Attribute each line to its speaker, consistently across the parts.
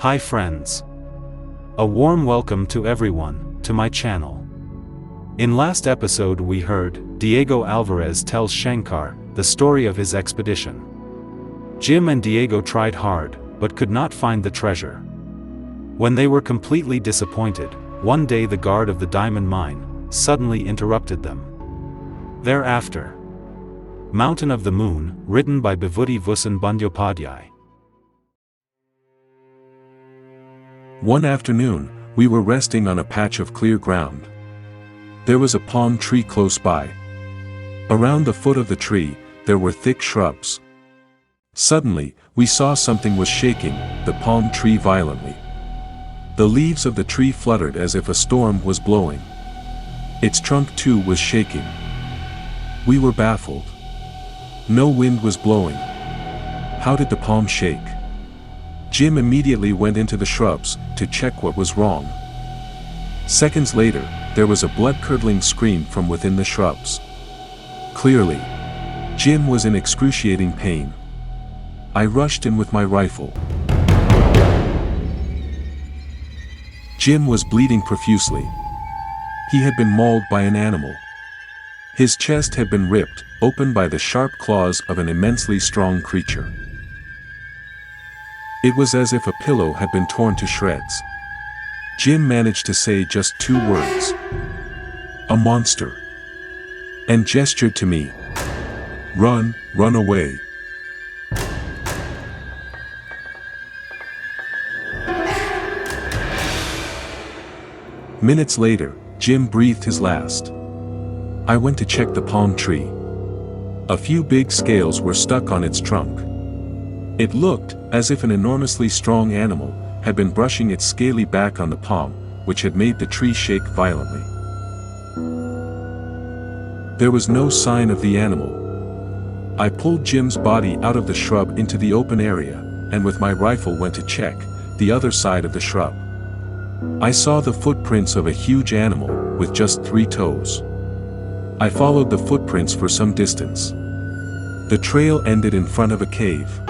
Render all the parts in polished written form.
Speaker 1: Hi friends. A warm welcome to everyone, to my channel. In last episode we heard, Diego Alvarez tells Shankar, the story of his expedition. Jim and Diego tried hard, but could not find the treasure. When they were completely disappointed, one day the guard of the diamond mine suddenly interrupted them. Thereafter. Mountain of the Moon, written by Bibhuti Bhushan Bandyopadhyay.
Speaker 2: One afternoon, we were resting on a patch of clear ground. There was a palm tree close by. Around the foot of the tree, there were thick shrubs. Suddenly, we saw something was shaking the palm tree violently. The leaves of the tree fluttered as if a storm was blowing. Its trunk too was shaking. We were baffled. No wind was blowing. How did the palm shake? Jim immediately went into the shrubs to check what was wrong. Seconds later, there was a blood-curdling scream from within the shrubs. Clearly, Jim was in excruciating pain. I rushed in with my rifle. Jim was bleeding profusely. He had been mauled by an animal. His chest had been ripped open by the sharp claws of an immensely strong creature. It was as if a pillow had been torn to shreds. Jim managed to say just 2 words. "A monster." And gestured to me. "Run, run away." Minutes later, Jim breathed his last. I went to check the palm tree. A few big scales were stuck on its trunk. It looked as if an enormously strong animal had been brushing its scaly back on the palm, which had made the tree shake violently. There was no sign of the animal. I pulled Jim's body out of the shrub into the open area, and with my rifle went to check the other side of the shrub. I saw the footprints of a huge animal with just 3 toes. I followed the footprints for some distance. The trail ended in front of a cave.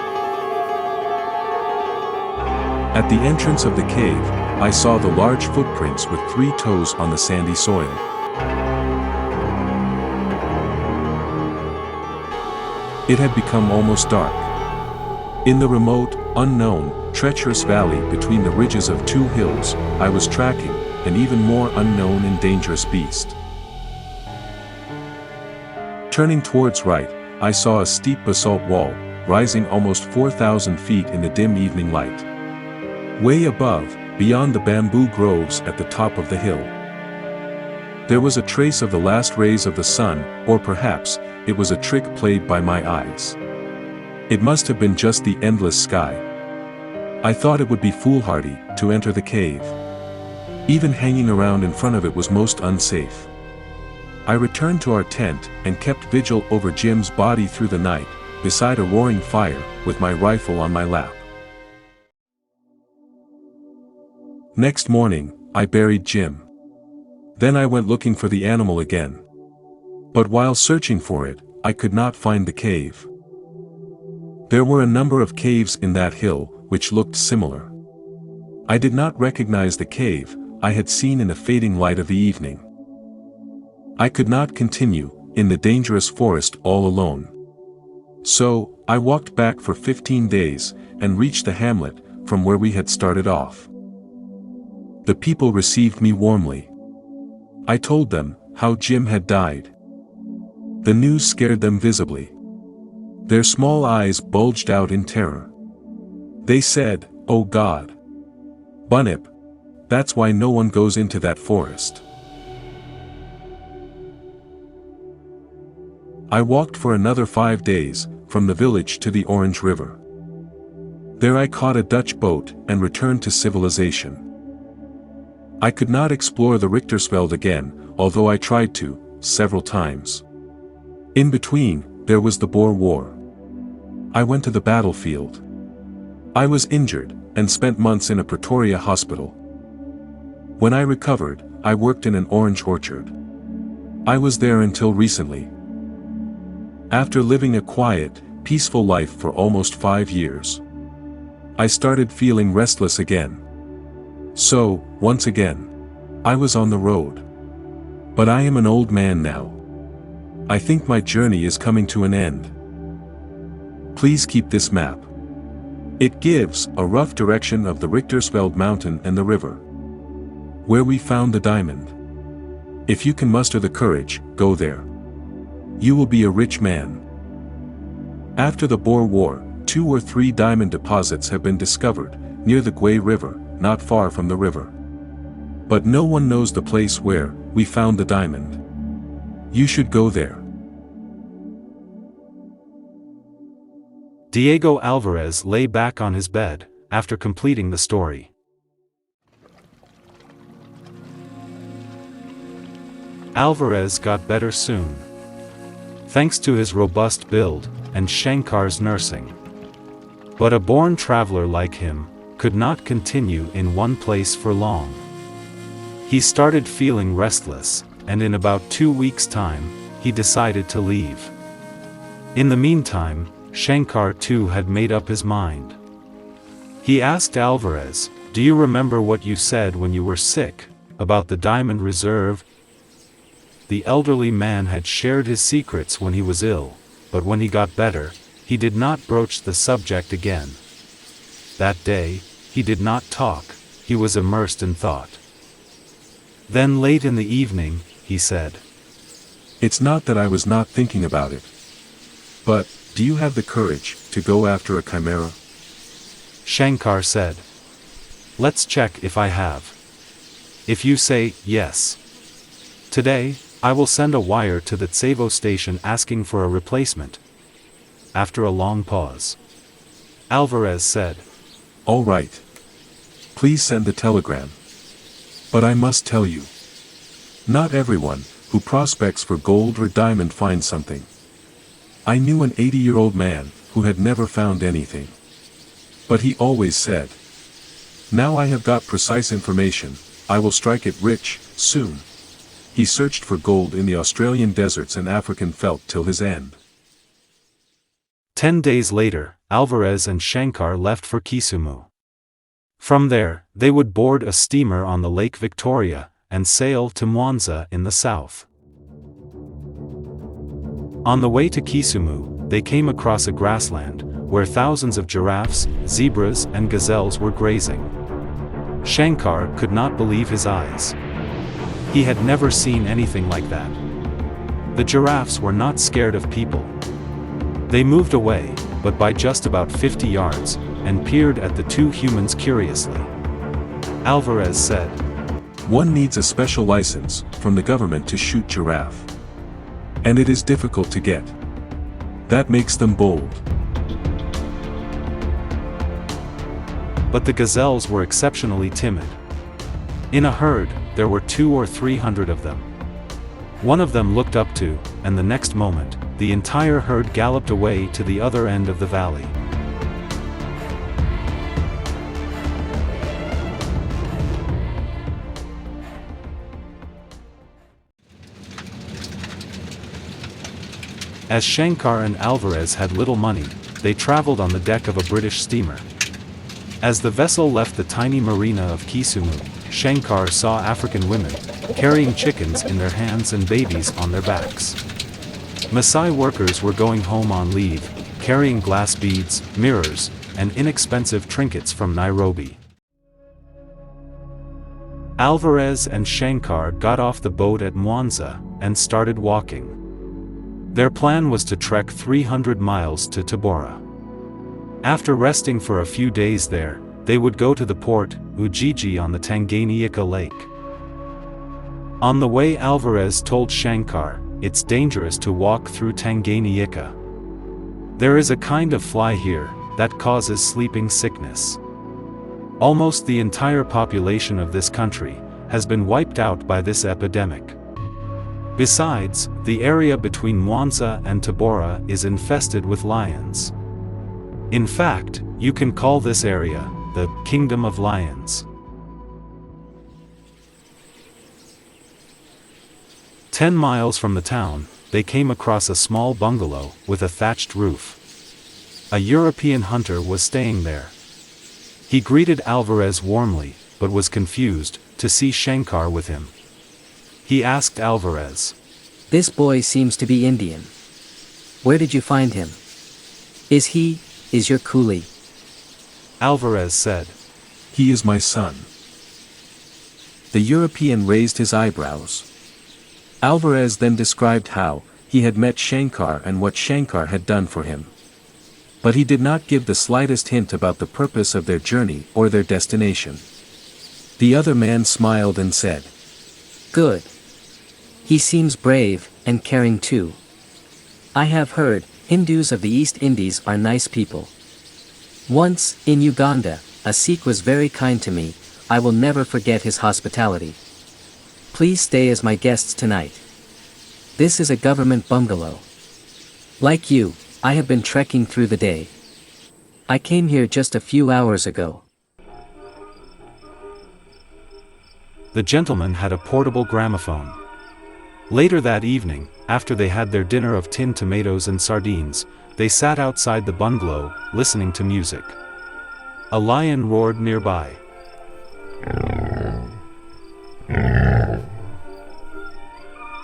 Speaker 2: At the entrance of the cave, I saw the large footprints with 3 toes on the sandy soil. It had become almost dark. In the remote, unknown, treacherous valley between the ridges of 2 hills, I was tracking an even more unknown and dangerous beast. Turning towards right, I saw a steep basalt wall, rising almost 4,000 feet in the dim evening light. Way above, beyond the bamboo groves at the top of the hill, there was a trace of the last rays of the sun, or perhaps, it was a trick played by my eyes. It must have been just the endless sky. I thought it would be foolhardy to enter the cave. Even hanging around in front of it was most unsafe. I returned to our tent and kept vigil over Jim's body through the night, beside a roaring fire, with my rifle on my lap. Next morning, I buried Jim. Then I went looking for the animal again. But while searching for it, I could not find the cave. There were a number of caves in that hill, which looked similar. I did not recognize the cave I had seen in the fading light of the evening. I could not continue in the dangerous forest all alone. So, I walked back for 15 days, and reached the hamlet from where we had started off. The people received me warmly. I told them how Jim had died. The news scared them visibly. Their small eyes bulged out in terror. They said, "Oh God! Bunyip, that's why no one goes into that forest." I walked for another 5 days, from the village to the Orange River. There I caught a Dutch boat and returned to civilization. I could not explore the Richtersveld again, although I tried to, several times. In between, there was the Boer War. I went to the battlefield. I was injured, and spent months in a Pretoria hospital. When I recovered, I worked in an orange orchard. I was there until recently. After living a quiet, peaceful life for almost 5 years, I started feeling restless again. So, once again, I was on the road. But I am an old man now. I think my journey is coming to an end. Please keep this map. It gives a rough direction of the Richtersveld mountain and the river, where we found the diamond. If you can muster the courage, go there. You will be a rich man. After the Boer War, 2 or 3 diamond deposits have been discovered, near the Guay River, not far from the river. But no one knows the place where we found the diamond. You should go there.
Speaker 1: Diego Alvarez lay back on his bed, after completing the story. Alvarez got better soon, thanks to his robust build, and Shankar's nursing. But a born traveler like him, could not continue in one place for long. He started feeling restless, and in about 2 weeks' time, he decided to leave. In the meantime, Shankar too had made up his mind. He asked Alvarez, "Do you remember what you said when you were sick, about the diamond reserve?" The elderly man had shared his secrets when he was ill, but when he got better, he did not broach the subject again. That day, he did not talk, he was immersed in thought. Then late in the evening, he said,
Speaker 2: "It's not that I was not thinking about it. But, do you have the courage to go after a chimera?"
Speaker 1: Shankar said, "Let's check if I have. If you say yes today, I will send a wire to the Tsevo station asking for a replacement." After a long pause, Alvarez said, "All right.
Speaker 2: Please send the telegram. But I must tell you, not everyone who prospects for gold or diamond finds something. I knew an 80-year-old man who had never found anything. But he always said, 'Now I have got precise information, I will strike it rich, soon.' He searched for gold in the Australian deserts and African veldt till his end."
Speaker 1: 10 days later, Alvarez and Shankar left for Kisumu. From there, they would board a steamer on the Lake Victoria, and sail to Mwanza in the south. On the way to Kisumu, they came across a grassland, where thousands of giraffes, zebras and gazelles were grazing. Shankar could not believe his eyes. He had never seen anything like that. The giraffes were not scared of people. They moved away, but by just about 50 yards, and peered at the 2 humans curiously. Alvarez said,
Speaker 2: "One needs a special license from the government to shoot giraffe. And it is difficult to get. That makes them bold."
Speaker 1: But the gazelles were exceptionally timid. In a herd, there were 200 or 300 of them. One of them looked up to, and the next moment, the entire herd galloped away to the other end of the valley. As Shankar and Alvarez had little money, they traveled on the deck of a British steamer. As the vessel left the tiny marina of Kisumu, Shankar saw African women, carrying chickens in their hands and babies on their backs. Maasai workers were going home on leave, carrying glass beads, mirrors, and inexpensive trinkets from Nairobi. Alvarez and Shankar got off the boat at Mwanza, and started walking. Their plan was to trek 300 miles to Tabora. After resting for a few days there, they would go to the port, Ujiji on the Tanganyika Lake. On the way, Alvarez told Shankar, "It's dangerous to walk through Tanganyika. There is a kind of fly here, that causes sleeping sickness. Almost the entire population of this country has been wiped out by this epidemic. Besides, the area between Mwanza and Tabora is infested with lions. In fact, you can call this area the Kingdom of Lions." 10 miles from the town, they came across a small bungalow with a thatched roof. A European hunter was staying there. He greeted Alvarez warmly, but was confused to see Shankar with him. He asked Alvarez,
Speaker 3: "This boy seems to be Indian. Where did you find him? Is your coolie?"
Speaker 1: Alvarez said,
Speaker 2: "He is my son."
Speaker 3: The European raised his eyebrows. Alvarez then described how he had met Shankar and what Shankar had done for him. But he did not give the slightest hint about the purpose of their journey or their destination. The other man smiled and said, "Good. He seems brave and caring too. I have heard Hindus of the East Indies are nice people. Once, in Uganda, a Sikh was very kind to me. I will never forget his hospitality. Please stay as my guests tonight. This is a government bungalow. Like you, I have been trekking through the day. I came here just a few hours ago."
Speaker 1: The gentleman had a portable gramophone. Later that evening, after they had their dinner of tinned tomatoes and sardines, they sat outside the bungalow, listening to music. A lion roared nearby.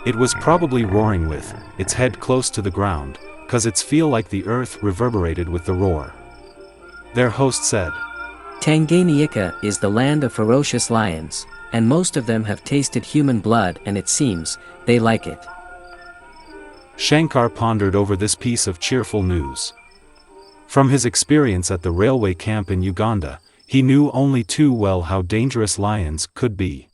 Speaker 1: It was probably roaring with its head close to the ground, 'cause its feel like the earth reverberated with the roar. Their host said,
Speaker 3: "Tanganyika is the land of ferocious lions, and most of them have tasted human blood and it seems they like it."
Speaker 1: Shankar pondered over this piece of cheerful news. From his experience at the railway camp in Uganda, he knew only too well how dangerous lions could be.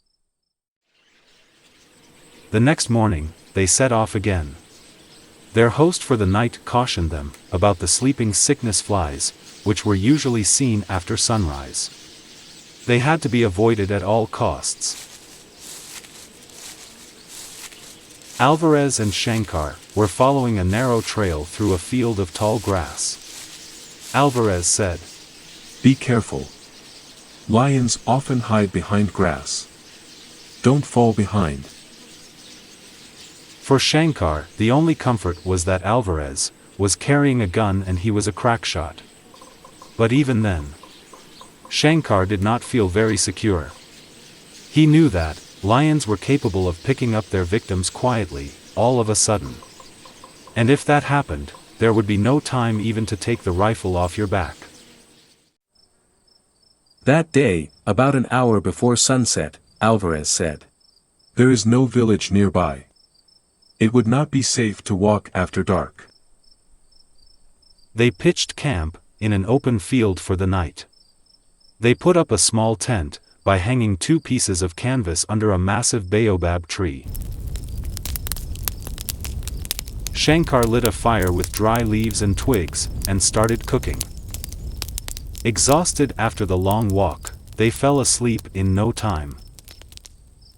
Speaker 1: The next morning, they set off again. Their host for the night cautioned them about the sleeping sickness flies, which were usually seen after sunrise. They had to be avoided at all costs. Alvarez and Shankar were following a narrow trail through a field of tall grass. Alvarez said,
Speaker 2: "Be careful. Lions often hide behind grass. Don't fall behind."
Speaker 1: For Shankar, the only comfort was that Alvarez was carrying a gun and he was a crack shot. But even then, Shankar did not feel very secure. He knew that lions were capable of picking up their victims quietly, all of a sudden. And if that happened, there would be no time even to take the rifle off your back.
Speaker 3: That day, about an hour before sunset, Alvarez said,
Speaker 2: "There is no village nearby. It would not be safe to walk after dark."
Speaker 1: They pitched camp in an open field for the night. They put up a small tent by hanging 2 pieces of canvas under a massive baobab tree. Shankar lit a fire with dry leaves and twigs and started cooking. Exhausted after the long walk, they fell asleep in no time.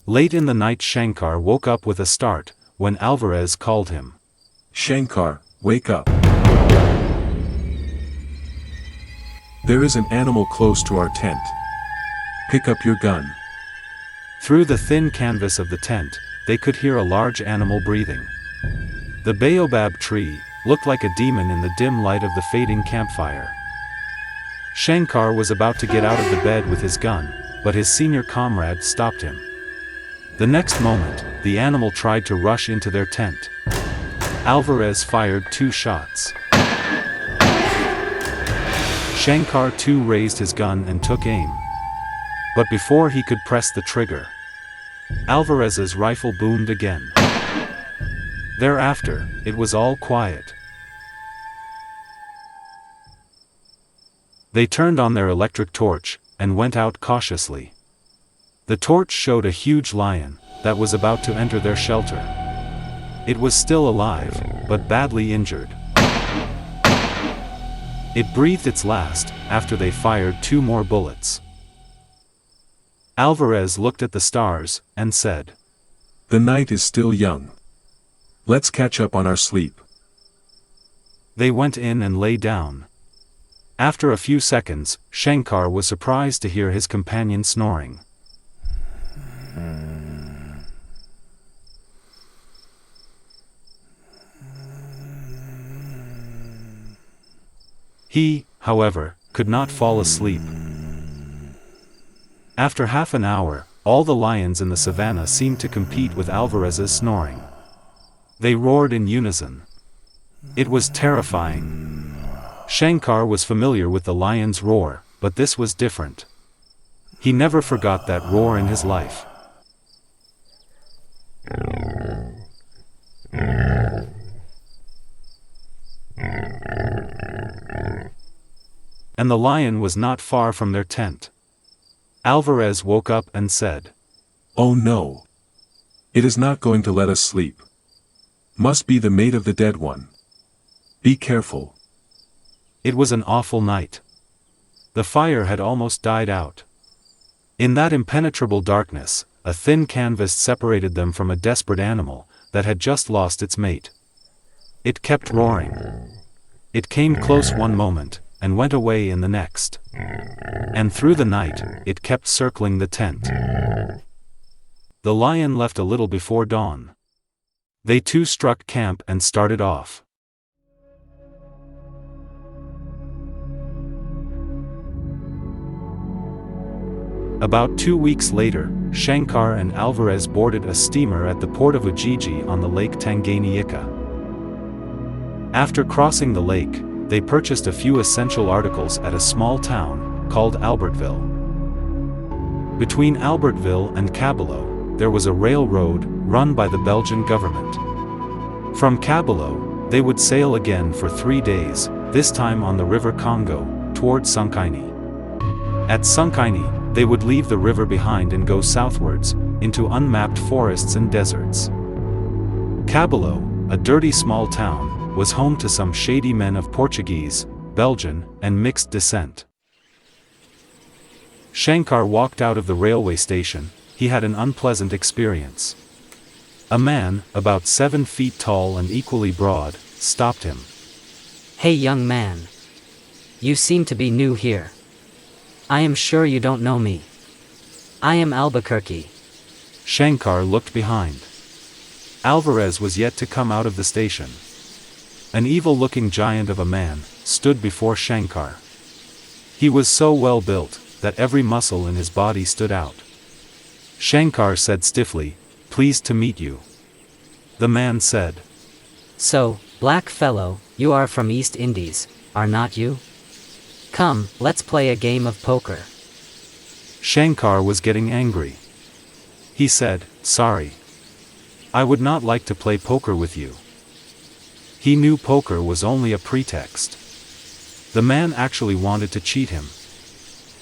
Speaker 1: Late in the night Shankar woke up with a start when Alvarez called him.
Speaker 2: "Shankar, wake up. There is an animal close to our tent. Pick up your gun."
Speaker 1: Through the thin canvas of the tent, they could hear a large animal breathing. The baobab tree looked like a demon in the dim light of the fading campfire. Shankar was about to get out of the bed with his gun, but his senior comrade stopped him. The next moment, the animal tried to rush into their tent. Alvarez fired 2 shots. Shankar too raised his gun and took aim. But before he could press the trigger, Alvarez's rifle boomed again. Thereafter, it was all quiet. They turned on their electric torch and went out cautiously. The torch showed a huge lion that was about to enter their shelter. It was still alive, but badly injured. It breathed its last after they fired 2 more bullets. Alvarez looked at the stars and said,
Speaker 2: "The night is still young. Let's catch up on our sleep."
Speaker 1: They went in and lay down. After a few seconds, Shankar was surprised to hear his companion snoring. He, however, could not fall asleep. After half an hour, all the lions in the savannah seemed to compete with Alvarez's snoring. They roared in unison. It was terrifying. Shankar was familiar with the lion's roar, but this was different. He never forgot that roar in his life. And the lion was not far from their tent. Alvarez woke up and said,
Speaker 2: "Oh no! It is not going to let us sleep. Must be the mate of the dead one. Be careful."
Speaker 1: It was an awful night. The fire had almost died out. In that impenetrable darkness, a thin canvas separated them from a desperate animal that had just lost its mate. It kept roaring. It came close one moment, and went away in the next. And through the night, it kept circling the tent. The lion left a little before dawn. They too struck camp and started off. About 2 weeks later, Shankar and Alvarez boarded a steamer at the port of Ujiji on the Lake Tanganyika. After crossing the lake, they purchased a few essential articles at a small town called Albertville. Between Albertville and Cabello, there was a railroad run by the Belgian government. From Cabello, they would sail again for 3 days, this time on the river Congo, toward Sunkaini. At Sunkaini, they would leave the river behind and go southwards, into unmapped forests and deserts. Cabello, a dirty small town, was home to some shady men of Portuguese, Belgian, and mixed descent. Shankar walked out of the railway station. He had an unpleasant experience. A man, about 7 feet tall and equally broad, stopped him.
Speaker 4: "Hey young man. You seem to be new here. I am sure you don't know me. I am Albuquerque."
Speaker 1: Shankar looked behind. Alvarez was yet to come out of the station. An evil-looking giant of a man stood before Shankar. He was so well built that every muscle in his body stood out. Shankar said stiffly, "Pleased to meet you." The man said,
Speaker 4: "So, black fellow, you are from East Indies, are not you? Come, let's play a game of poker."
Speaker 1: Shankar was getting angry. He said, "Sorry. I would not like to play poker with you." He knew poker was only a pretext. The man actually wanted to cheat him.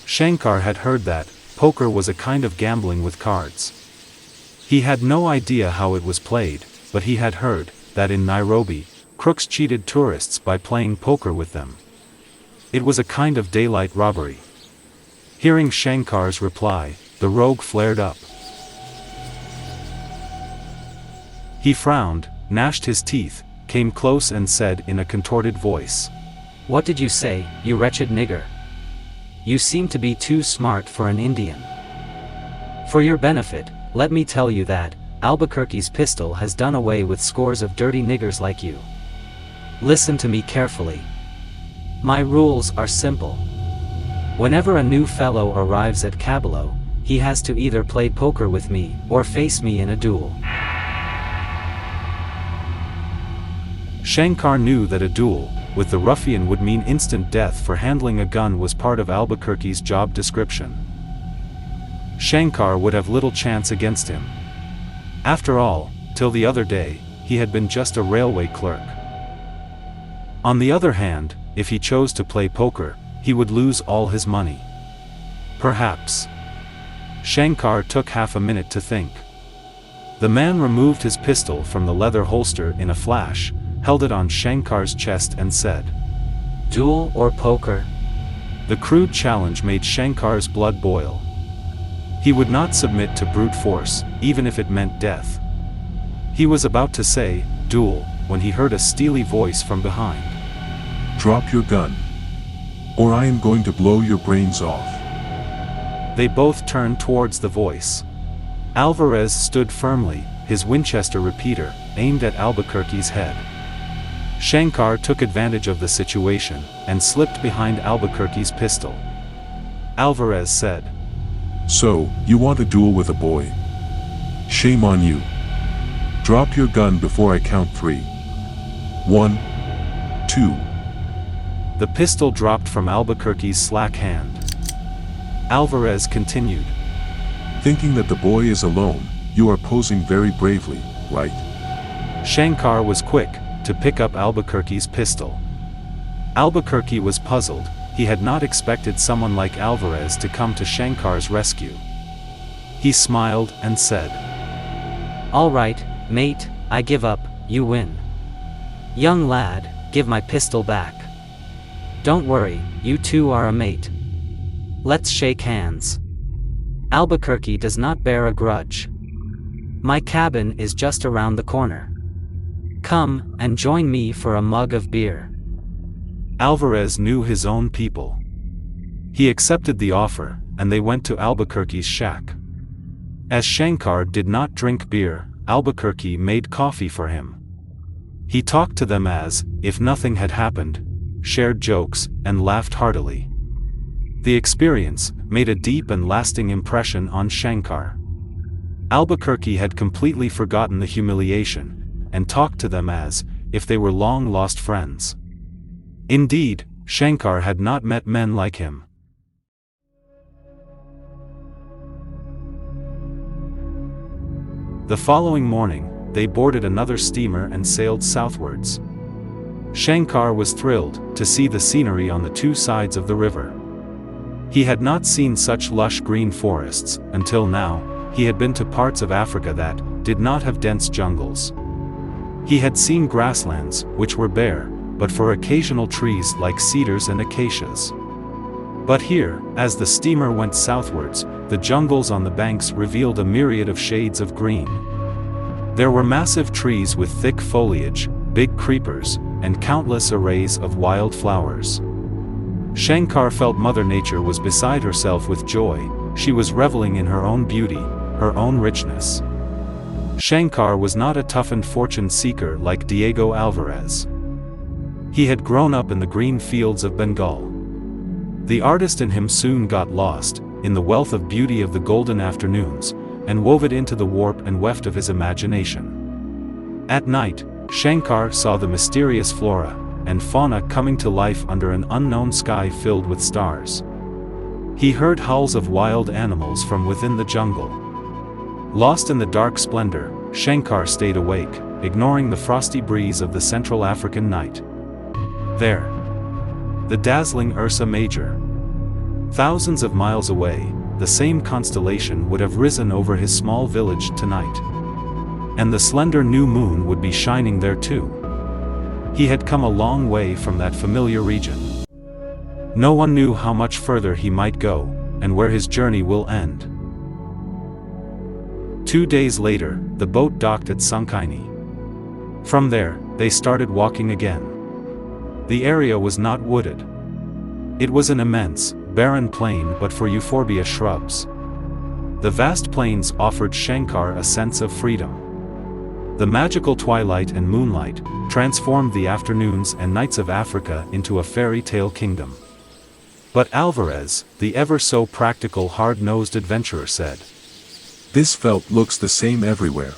Speaker 1: Shankar had heard that poker was a kind of gambling with cards. He had no idea how it was played, but he had heard that in Nairobi, crooks cheated tourists by playing poker with them. It was a kind of daylight robbery. Hearing Shankar's reply, the rogue flared up. He frowned, gnashed his teeth, came close and said in a contorted voice,
Speaker 4: "What did you say, you wretched nigger? You seem to be too smart for an Indian. For your benefit, let me tell you that Albuquerque's pistol has done away with scores of dirty niggers like you. Listen to me carefully. My rules are simple. Whenever a new fellow arrives at Cabello, he has to either play poker with me or face me in a duel."
Speaker 1: Shankar knew that a duel with the ruffian would mean instant death, for handling a gun was part of Albuquerque's job description. Shankar would have little chance against him. After all, till the other day, he had been just a railway clerk. On the other hand, if he chose to play poker, he would lose all his money. Perhaps. Shankar took half a minute to think. The man removed his pistol from the leather holster in a flash, held it on Shankar's chest and said,
Speaker 4: "Duel or poker?"
Speaker 1: The crude challenge made Shankar's blood boil. He would not submit to brute force, even if it meant death. He was about to say, "Duel," when he heard a steely voice from behind.
Speaker 2: "Drop your gun, or I am going to blow your brains off."
Speaker 1: They both turned towards the voice. Alvarez stood firmly, his Winchester repeater aimed at Albuquerque's head. Shankar took advantage of the situation and slipped behind Albuquerque's pistol. Alvarez said,
Speaker 2: So, you want a duel with a boy? Shame on you. Drop your gun before I count 3. 1, 2.
Speaker 1: The pistol dropped from Albuquerque's slack hand. Alvarez continued.
Speaker 2: Thinking that the boy is alone, you are posing very bravely, right?
Speaker 1: Shankar was quick to pick up Albuquerque's pistol. Albuquerque was puzzled. He had not expected someone like Alvarez to come to Shankar's rescue. He smiled and said,
Speaker 4: "All right, mate, I give up, you win. Young lad, give my pistol back. Don't worry, you two are a mate. Let's shake hands. Albuquerque does not bear a grudge. My cabin is just around the corner. Come and join me for a mug of beer."
Speaker 1: Alvarez knew his own people. He accepted the offer, and they went to Albuquerque's shack. As Shankar did not drink beer, Albuquerque made coffee for him. He talked to them as if nothing had happened, shared jokes, and laughed heartily. The experience made a deep and lasting impression on Shankar. Albuquerque had completely forgotten the humiliation, and talked to them as if they were long-lost friends. Indeed, Shankar had not met men like him. The following morning, they boarded another steamer and sailed southwards. Shankar was thrilled to see the scenery on the two sides of the river. He had not seen such lush green forests until now. He had been to parts of Africa that did not have dense jungles. He had seen grasslands which were bare, but for occasional trees like cedars and acacias. But here, as the steamer went southwards, the jungles on the banks revealed a myriad of shades of green. There were massive trees with thick foliage, big creepers, and countless arrays of wild flowers. Shankar felt Mother Nature was beside herself with joy. She was reveling in her own beauty, her own richness. Shankar was not a toughened fortune seeker like Diego Alvarez. He had grown up in the green fields of Bengal. The artist in him soon got lost in the wealth of beauty of the golden afternoons, and wove it into the warp and weft of his imagination. At night, Shankar saw the mysterious flora and fauna coming to life under an unknown sky filled with stars. He heard howls of wild animals from within the jungle. Lost in the dark splendor, Shankar stayed awake, ignoring the frosty breeze of the Central African night. There, the dazzling Ursa Major. Thousands of miles away, the same constellation would have risen over his small village tonight. And the slender new moon would be shining there too. He had come a long way from that familiar region. No one knew how much further he might go, and where his journey will end. 2 days later, the boat docked at Sankaini. From there, they started walking again. The area was not wooded. It was an immense, barren plain but for euphorbia shrubs. The vast plains offered Shankar a sense of freedom. The magical twilight and moonlight transformed the afternoons and nights of Africa into a fairy tale kingdom. But Alvarez, the ever-so practical hard-nosed adventurer, said,
Speaker 2: "This veldt looks the same everywhere.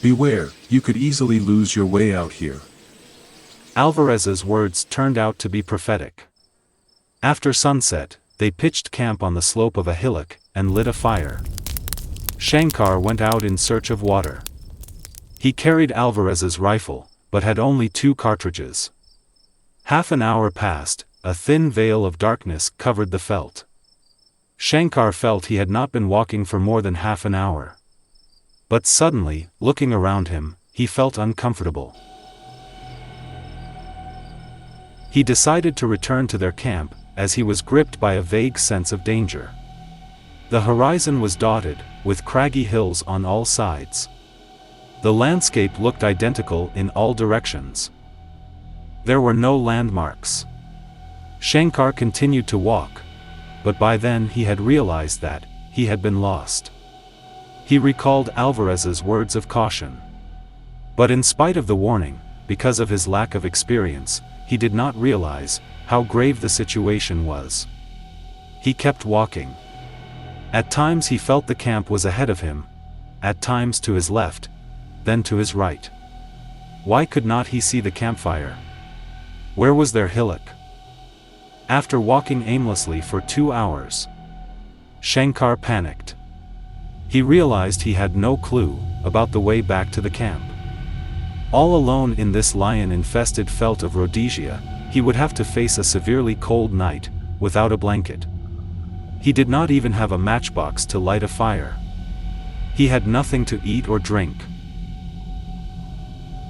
Speaker 2: Beware, you could easily lose your way out here."
Speaker 1: Alvarez's words turned out to be prophetic. After sunset, they pitched camp on the slope of a hillock and lit a fire. Shankar went out in search of water. He carried Alvarez's rifle, but had only 2 cartridges. Half an hour passed, a thin veil of darkness covered the veldt. Shankar felt he had not been walking for more than half an hour. But suddenly, looking around him, he felt uncomfortable. He decided to return to their camp, as he was gripped by a vague sense of danger. The horizon was dotted with craggy hills on all sides. The landscape looked identical in all directions. There were no landmarks. Shankar continued to walk, but by then he had realized that he had been lost. He recalled Alvarez's words of caution. But in spite of the warning, because of his lack of experience, he did not realize how grave the situation was. He kept walking. At times he felt the camp was ahead of him, at times to his left, then to his right. Why could not he see the campfire? Where was their hillock? After walking aimlessly for 2 hours, Shankar panicked. He realized he had no clue about the way back to the camp. All alone in this lion-infested veldt of Rhodesia, he would have to face a severely cold night, without a blanket. He did not even have a matchbox to light a fire. He had nothing to eat or drink.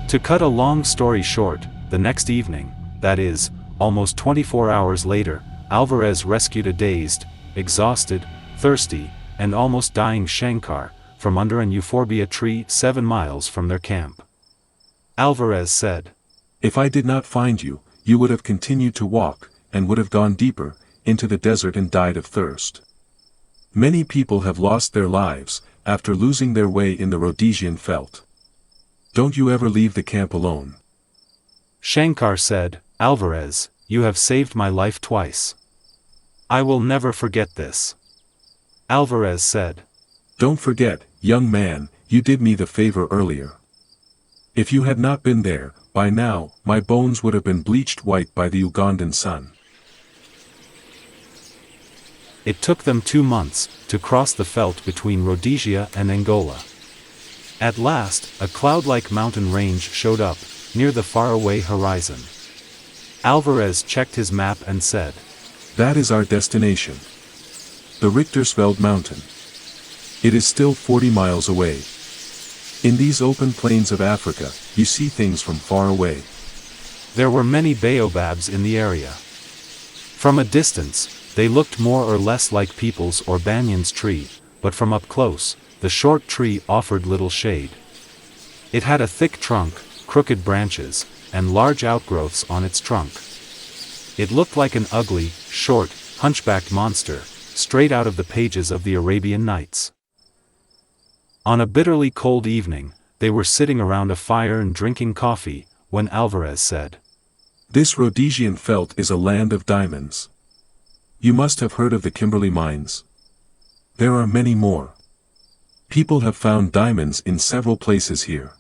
Speaker 1: To cut a long story short, the next evening, that is, almost 24 hours later, Alvarez rescued a dazed, exhausted, thirsty, and almost dying Shankar from under an euphorbia tree 7 miles from their camp. Alvarez said,
Speaker 2: "If I did not find you, you would have continued to walk, and would have gone deeper, into the desert and died of thirst. Many people have lost their lives, after losing their way in the Rhodesian veldt. Don't you ever leave the camp alone."
Speaker 1: Shankar said, "Alvarez, you have saved my life twice. I will never forget this." Alvarez said,
Speaker 2: "Don't forget, young man, you did me the favor earlier. If you had not been there, by now, my bones would have been bleached white by the Ugandan sun."
Speaker 1: It took them 2 months to cross the veldt between Rhodesia and Angola. At last, a cloud-like mountain range showed up, near the faraway horizon. Alvarez checked his map and said,
Speaker 2: "That is our destination. The Richtersveld mountain. It is still 40 miles away. In these open plains of Africa, you see things from far away."
Speaker 1: There were many baobabs in the area. From a distance, they looked more or less like people's or banyan's tree, but from up close, the short tree offered little shade. It had a thick trunk, crooked branches, and large outgrowths on its trunk. It looked like an ugly, short, hunchbacked monster, straight out of the pages of the Arabian Nights. On a bitterly cold evening, they were sitting around a fire and drinking coffee, when Alvarez said,
Speaker 2: "This Rhodesian veldt is a land of diamonds. You must have heard of the Kimberley mines. There are many more. People have found diamonds in several places here.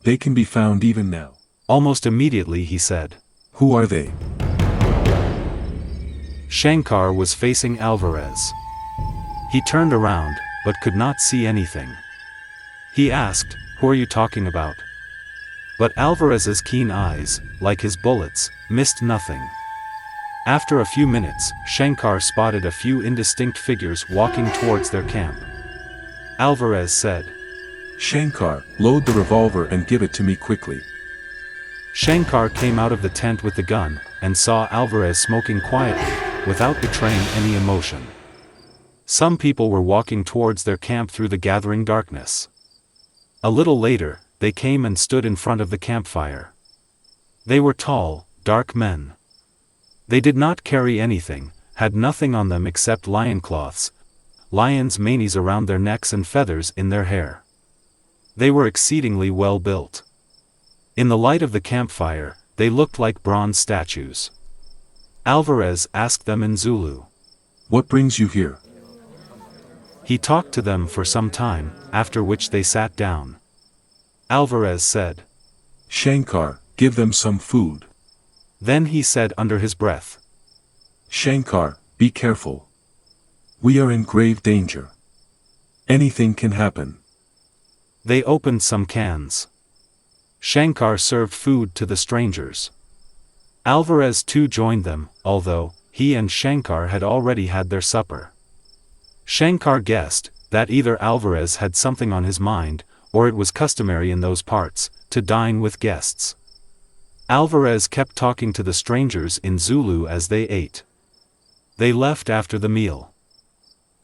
Speaker 2: They can be found even now."
Speaker 1: Almost immediately he said,
Speaker 2: "Who are they?"
Speaker 1: Shankar was facing Alvarez. He turned around, but could not see anything. He asked, "Who are you talking about?" But Alvarez's keen eyes, like his bullets, missed nothing. After a few minutes, Shankar spotted a few indistinct figures walking towards their camp. Alvarez said,
Speaker 2: "Shankar, load the revolver and give it to me quickly."
Speaker 1: Shankar came out of the tent with the gun, and saw Alvarez smoking quietly, without betraying any emotion. Some people were walking towards their camp through the gathering darkness. A little later, they came and stood in front of the campfire. They were tall, dark men. They did not carry anything, had nothing on them except lion cloths, lions' manes around their necks and feathers in their hair. They were exceedingly well built. In the light of the campfire, they looked like bronze statues. Alvarez asked them in Zulu,
Speaker 2: "What brings you here?"
Speaker 1: He talked to them for some time, after which they sat down. Alvarez said,
Speaker 2: "Shankar, give them some food."
Speaker 1: Then he said under his breath,
Speaker 2: "Shankar, be careful. We are in grave danger. Anything can happen."
Speaker 1: They opened some cans. Shankar served food to the strangers. Alvarez too joined them, although he and Shankar had already had their supper. Shankar guessed that either Alvarez had something on his mind, or it was customary in those parts to dine with guests. Alvarez kept talking to the strangers in Zulu as they ate. They left after the meal.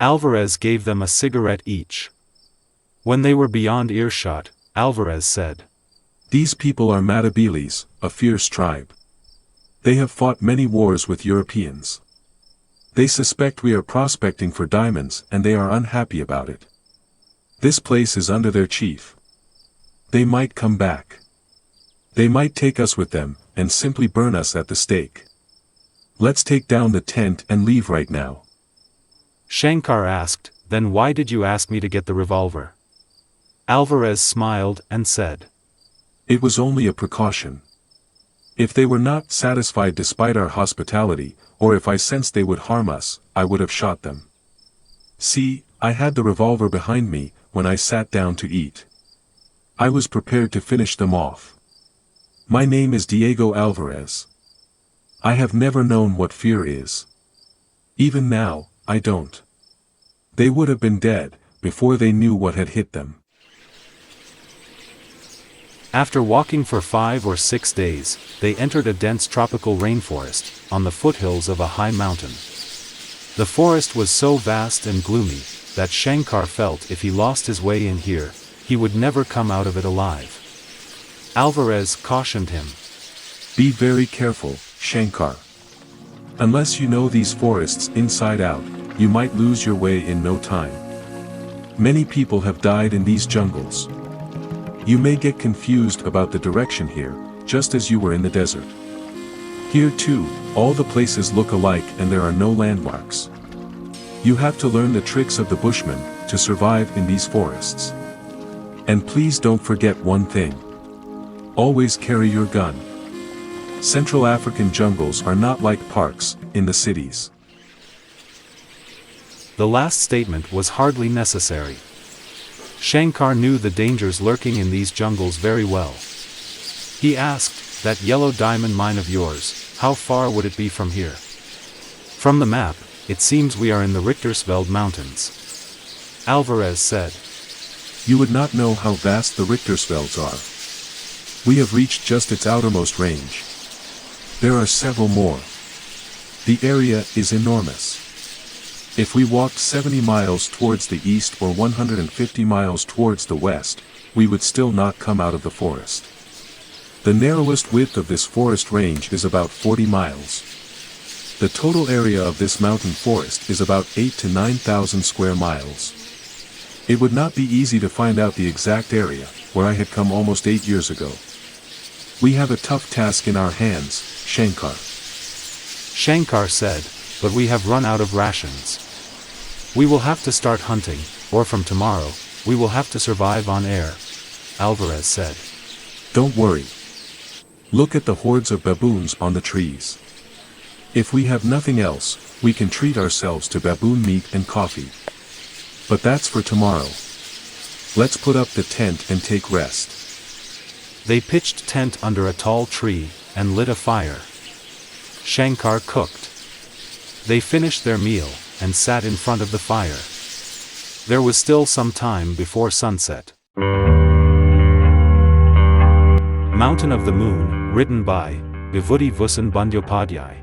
Speaker 1: Alvarez gave them a cigarette each. When they were beyond earshot, Alvarez said,
Speaker 2: "These people are Matabeles, a fierce tribe. They have fought many wars with Europeans. They suspect we are prospecting for diamonds and they are unhappy about it. This place is under their chief. They might come back. They might take us with them, and simply burn us at the stake. Let's take down the tent and leave right now."
Speaker 1: Shankar asked, "Then why did you ask me to get the revolver?" Alvarez smiled and said,
Speaker 2: "It was only a precaution. If they were not satisfied despite our hospitality, or if I sensed they would harm us, I would have shot them. See, I had the revolver behind me when I sat down to eat. I was prepared to finish them off. My name is Diego Alvarez. I have never known what fear is. Even now, I don't. They would have been dead before they knew what had hit them."
Speaker 1: After walking for 5 or 6 days, they entered a dense tropical rainforest, on the foothills of a high mountain. The forest was so vast and gloomy, that Shankar felt if he lost his way in here, he would never come out of it alive. Alvarez cautioned him.
Speaker 2: "Be very careful, Shankar. Unless you know these forests inside out, you might lose your way in no time. Many people have died in these jungles. You may get confused about the direction here, just as you were in the desert. Here too, all the places look alike and there are no landmarks. You have to learn the tricks of the Bushmen to survive in these forests. And please don't forget one thing. Always carry your gun. Central African jungles are not like parks in the cities."
Speaker 1: The last statement was hardly necessary. Shankar knew the dangers lurking in these jungles very well. He asked, "That yellow diamond mine of yours, how far would it be from here?" "From the map, it seems we are in the Richtersveld Mountains," Alvarez said.
Speaker 2: "You would not know how vast the Richtersvelds are. We have reached just its outermost range. There are several more. The area is enormous. If we walked 70 miles towards the east or 150 miles towards the west, we would still not come out of the forest. The narrowest width of this forest range is about 40 miles. The total area of this mountain forest is about 8 to 9,000 square miles. It would not be easy to find out the exact area, where I had come almost 8 years ago. We have a tough task in our hands, Shankar."
Speaker 1: Shankar said, "But we have run out of rations. We will have to start hunting, or from tomorrow, we will have to survive on air," Alvarez said.
Speaker 2: "Don't worry. Look at the hordes of baboons on the trees. If we have nothing else, we can treat ourselves to baboon meat and coffee. But that's for tomorrow. Let's put up the tent and take rest."
Speaker 1: They pitched tent under a tall tree, and lit a fire. Shankar cooked. They finished their meal, and sat in front of the fire. There was still some time before sunset. Mountain of the Moon, written by Bibhuti Bhushan Bandyopadhyay.